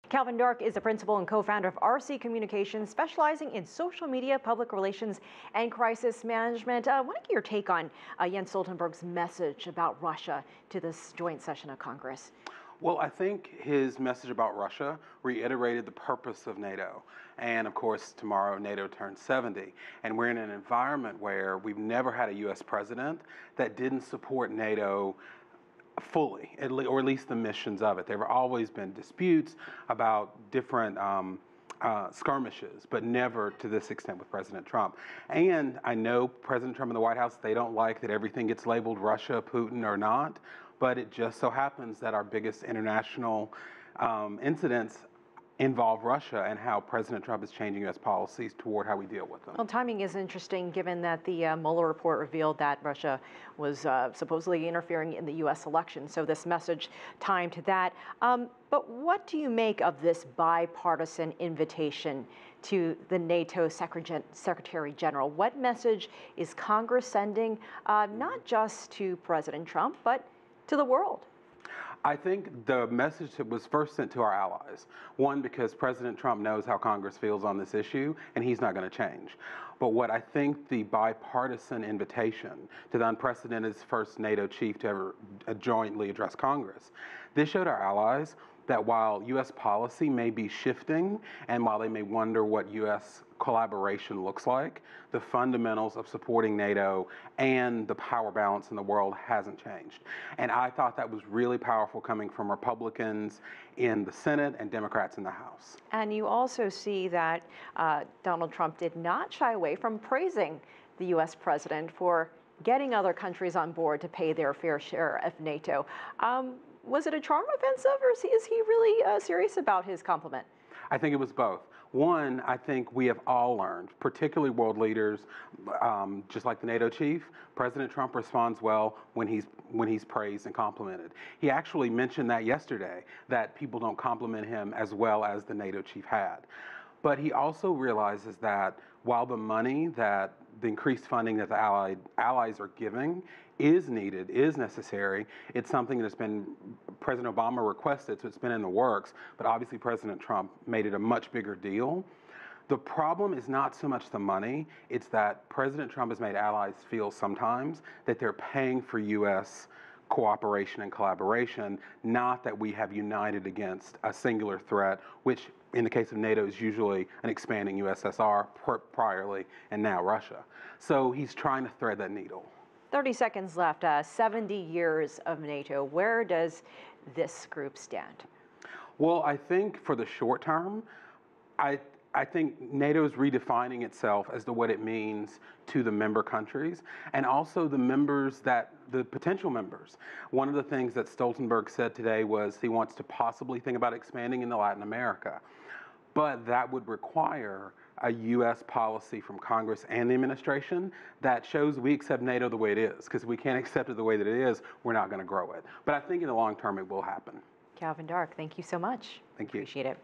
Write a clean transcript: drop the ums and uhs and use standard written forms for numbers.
Calvin Dark is the principal and co-founder of RC Communications, specializing in social media, public relations, and crisis management. I want to get your take on Jens Stoltenberg's message about Russia to this joint session of Congress. Well, I think his message about Russia reiterated the purpose of NATO. And of course, tomorrow NATO turns 70. And we're in an environment where we've never had a U.S. president that didn't support NATO fully, or at least the missions of it. There have always been disputes about different skirmishes, but never to this extent with President Trump. And I know President Trump and the White House, they don't like that everything gets labeled Russia, Putin, or not, but it just so happens that our biggest international incidents involve Russia and how President Trump is changing U.S. policies toward how we deal with them. Well, timing is interesting given that the Mueller report revealed that Russia was supposedly interfering in the U.S. election. So this message timed to that. But what do you make of this bipartisan invitation to the NATO Secretary General? What message is Congress sending, not just to President Trump, but to the world? I think the message was first sent to our allies. One, because President Trump knows how Congress feels on this issue, and he's not going to change. But what I think the bipartisan invitation to the unprecedented first NATO chief to ever jointly address Congress, this showed our allies that while U.S. policy may be shifting, and while they may wonder what U.S. collaboration looks like, the fundamentals of supporting NATO and the power balance in the world hasn't changed. And I thought that was really powerful coming from Republicans in the Senate and Democrats in the House. And you also see that Donald Trump did not shy away from praising the U.S. president for getting other countries on board to pay their fair share of NATO. Was it a charm offensive, or is he really serious about his compliment? I think it was both. One, I think we have all learned, particularly world leaders, just like the NATO chief, President Trump responds well when he's praised and complimented. He actually mentioned that yesterday, that people don't compliment him as well as the NATO chief had. But he also realizes that while the money, that the increased funding that the allies are giving is needed, is necessary, it's something that's been, President Obama requested, so it's been in the works, but obviously President Trump made it a much bigger deal. The problem is not so much the money, it's that President Trump has made allies feel sometimes that they're paying for U.S. cooperation and collaboration, not that we have united against a singular threat, which in the case of NATO is usually an expanding USSR priorly, and now Russia. So he's trying to thread that needle. 30 seconds left. 70 years of NATO. Where does this group stand? Well, I think for the short term, I think NATO is redefining itself as to what it means to the member countries and also the potential members. One of the things that Stoltenberg said today was he wants to possibly think about expanding into Latin America. But that would require a U.S. policy from Congress and the administration that shows we accept NATO the way it is. Because if we can't accept it the way that it is, we're not going to grow it. But I think in the long term it will happen. Calvin Dark, thank you so much. Thank you. Appreciate it.